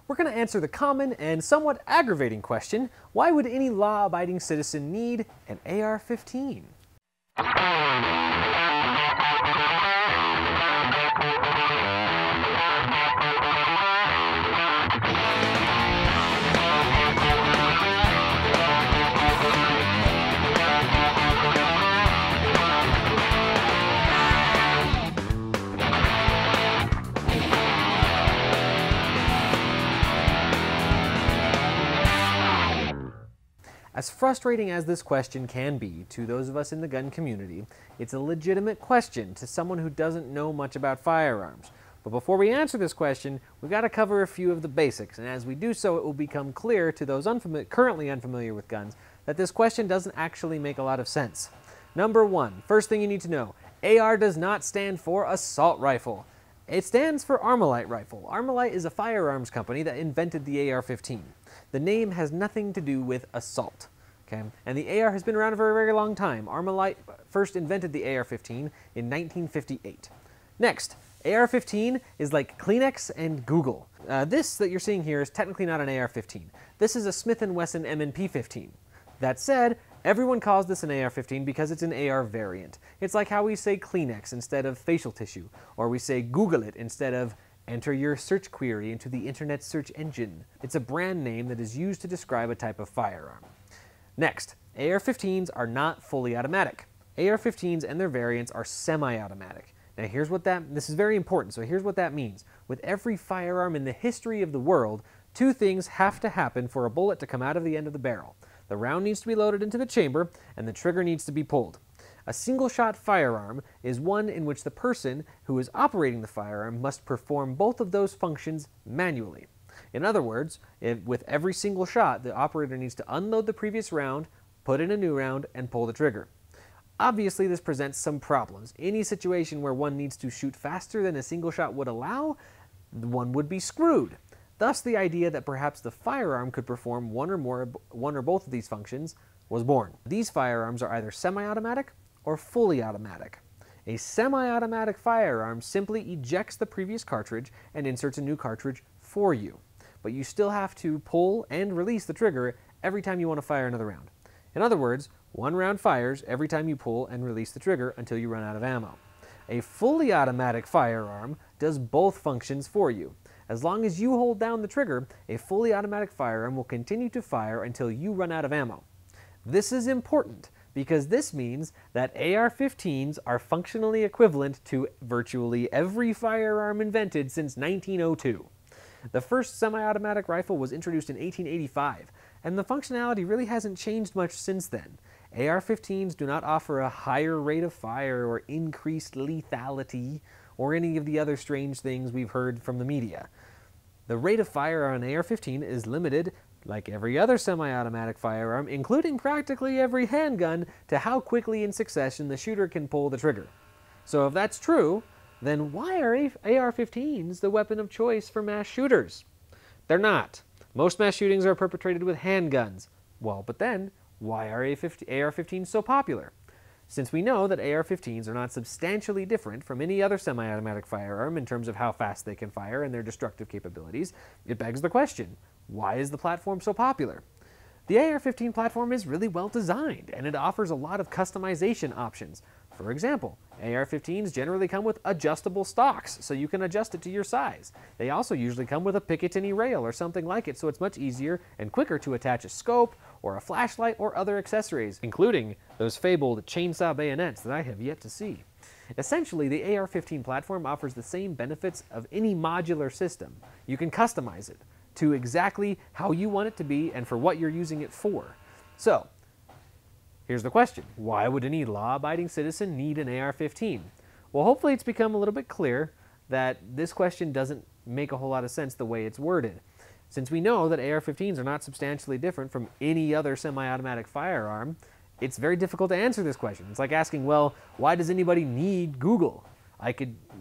we're going to answer the common and somewhat aggravating question, why would any law-abiding citizen need an AR-15? As frustrating as this question can be to those of us in the gun community, it's a legitimate question to someone who doesn't know much about firearms. But before we answer this question, we've got to cover a few of the basics, and as we do so, it will become clear to those currently unfamiliar with guns that this question doesn't actually make a lot of sense. Number one, first thing you need to know, AR does not stand for assault rifle. It stands for Armalite rifle. Armalite is a firearms company that invented the AR-15. The name has nothing to do with assault. Okay? And the AR has been around for a very long time. Armalite first invented the AR-15 in 1958. Next, AR-15 is like Kleenex and Google. This that you're seeing here is technically not an AR-15. This is a Smith & Wesson M&P-15. That said, everyone calls this an AR-15 because it's an AR variant. It's like how we say Kleenex instead of facial tissue, or we say Google it instead of enter your search query into the internet search engine. It's a brand name that is used to describe a type of firearm. Next, AR-15s are not fully automatic. AR-15s and their variants are semi-automatic. Now this is very important, so here's what that means. With every firearm in the history of the world, two things have to happen for a bullet to come out of the end of the barrel. The round needs to be loaded into the chamber, and the trigger needs to be pulled. A single-shot firearm is one in which the person who is operating the firearm must perform both of those functions manually. In other words, with every single shot, the operator needs to unload the previous round, put in a new round, and pull the trigger. Obviously, this presents some problems. Any situation where one needs to shoot faster than a single shot would allow, one would be screwed. Thus, the idea that perhaps the firearm could perform one or both of these functions was born. These firearms are either semi-automatic or fully automatic. A semi-automatic firearm simply ejects the previous cartridge and inserts a new cartridge for you. But you still have to pull and release the trigger every time you want to fire another round. In other words, one round fires every time you pull and release the trigger until you run out of ammo. A fully automatic firearm does both functions for you. As long as you hold down the trigger, a fully automatic firearm will continue to fire until you run out of ammo. This is important because this means that AR-15s are functionally equivalent to virtually every firearm invented since 1902. The first semi-automatic rifle was introduced in 1885, and the functionality really hasn't changed much since then. AR-15s do not offer a higher rate of fire or increased lethality or any of the other strange things we've heard from the media. The rate of fire on an AR-15 is limited, like every other semi-automatic firearm, including practically every handgun, to how quickly in succession the shooter can pull the trigger. So if that's true, then why are AR-15s the weapon of choice for mass shooters? They're not. Most mass shootings are perpetrated with handguns. Well, but then, why are AR-15s so popular? Since we know that AR-15s are not substantially different from any other semi-automatic firearm in terms of how fast they can fire and their destructive capabilities, it begs the question, why is the platform so popular? The AR-15 platform is really well designed, and it offers a lot of customization options. For example, AR-15s generally come with adjustable stocks, so you can adjust it to your size. They also usually come with a Picatinny rail or something like it, so it's much easier and quicker to attach a scope or a flashlight or other accessories, including those fabled chainsaw bayonets that I have yet to see. Essentially, the AR-15 platform offers the same benefits of any modular system. You can customize it to exactly how you want it to be and for what you're using it for. So, here's the question. Why would any law-abiding citizen need an AR-15? Well, hopefully it's become a little bit clear that this question doesn't make a whole lot of sense the way it's worded. Since we know that AR-15s are not substantially different from any other semi-automatic firearm, it's very difficult to answer this question. It's like asking, well, why does anybody need Google?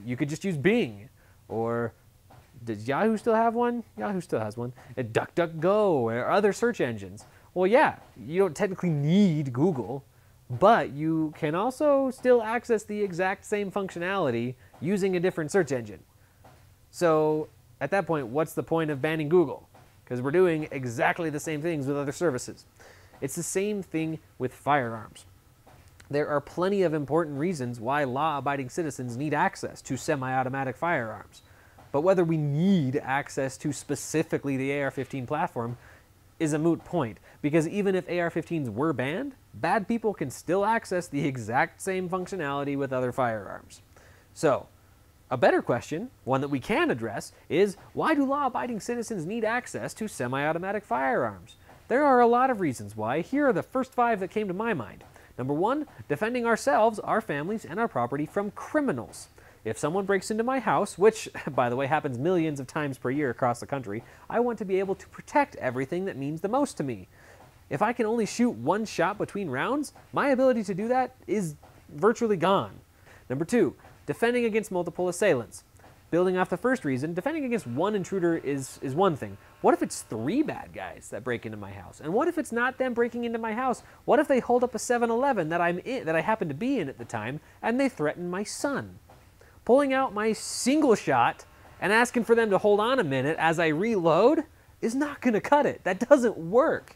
You could just use Bing, or does Yahoo still have one? Yahoo still has one. DuckDuckGo or other search engines. Well, yeah, you don't technically need Google, but you can also still access the exact same functionality using a different search engine. So At that point, what's the point of banning Google? Because we're doing exactly the same things with other services. It's the same thing with firearms. There are plenty of important reasons why law-abiding citizens need access to semi-automatic firearms. But whether we need access to specifically the AR-15 platform is a moot point, because even if AR-15s were banned, bad people can still access the exact same functionality with other firearms. So, a better question, one that we can address, is why do law-abiding citizens need access to semi-automatic firearms? There are a lot of reasons why. Here are the first 5 that came to my mind. Number 1, defending ourselves, our families, and our property from criminals. If someone breaks into my house, which, by the way, happens millions of times per year across the country, I want to be able to protect everything that means the most to me. If I can only shoot 1 shot between rounds, my ability to do that is virtually gone. Number 2, defending against multiple assailants. Building off the first reason, defending against 1 intruder is one thing. What if it's 3 bad guys that break into my house? And what if it's not them breaking into my house? What if they hold up a 7-Eleven that I happen to be in at the time, and they threaten my son? Pulling out my single shot and asking for them to hold on a minute as I reload is not going to cut it. That doesn't work.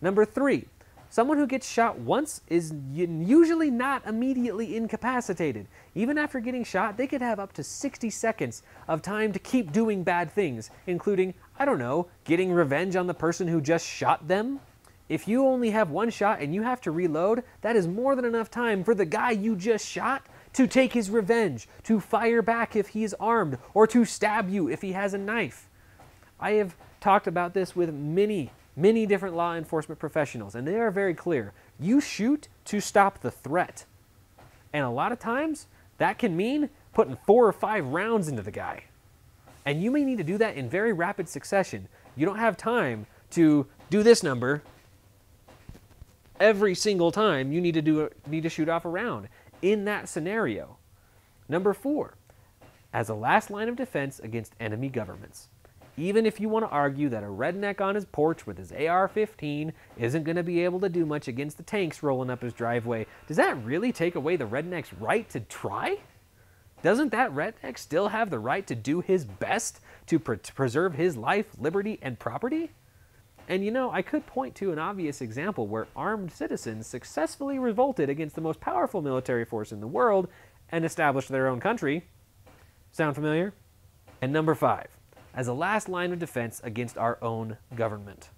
Number 3, someone who gets shot once is usually not immediately incapacitated. Even after getting shot, they could have up to 60 seconds of time to keep doing bad things, including, I don't know, getting revenge on the person who just shot them. If you only have 1 shot and you have to reload, that is more than enough time for the guy you just shot to take his revenge, to fire back if he is armed, or to stab you if he has a knife. I have talked about this with many different law enforcement professionals, and they are very clear. You shoot to stop the threat. And a lot of times, that can mean putting 4 or 5 rounds into the guy. And you may need to do that in very rapid succession. You don't have time to do this number every single time you need to shoot off a round in that scenario. Number 4, as a last line of defense against enemy governments. Even if you want to argue that a redneck on his porch with his AR-15 isn't going to be able to do much against the tanks rolling up his driveway, does that really take away the redneck's right to try? Doesn't that redneck still have the right to do his best to preserve his life, liberty, and property? And you know, I could point to an obvious example where armed citizens successfully revolted against the most powerful military force in the world and established their own country. Sound familiar? And number 5, as a last line of defense against our own government.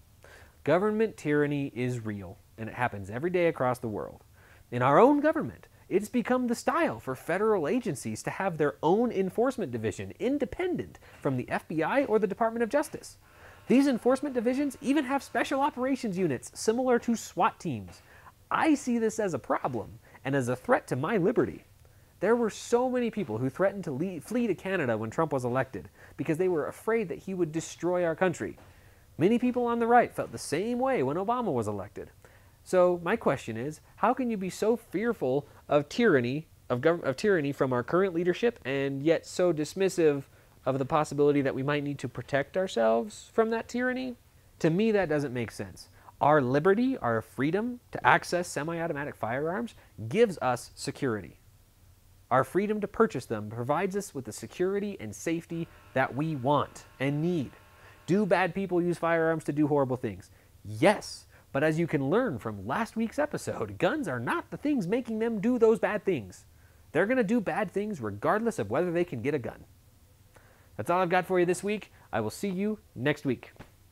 Government tyranny is real, and it happens every day across the world. In our own government, it's become the style for federal agencies to have their own enforcement division, independent from the FBI or the Department of Justice. These enforcement divisions even have special operations units similar to SWAT teams. I see this as a problem and as a threat to my liberty. There were so many people who threatened to flee to Canada when Trump was elected because they were afraid that he would destroy our country. Many people on the right felt the same way when Obama was elected. So my question is, how can you be so fearful of tyranny, tyranny from our current leadership, and yet so dismissive of the possibility that we might need to protect ourselves from that tyranny? To me, that doesn't make sense. Our liberty, our freedom to access semi-automatic firearms gives us security. Our freedom to purchase them provides us with the security and safety that we want and need. Do bad people use firearms to do horrible things? Yes, but as you can learn from last week's episode, guns are not the things making them do those bad things. They're going to do bad things regardless of whether they can get a gun. That's all I've got for you this week. I will see you next week.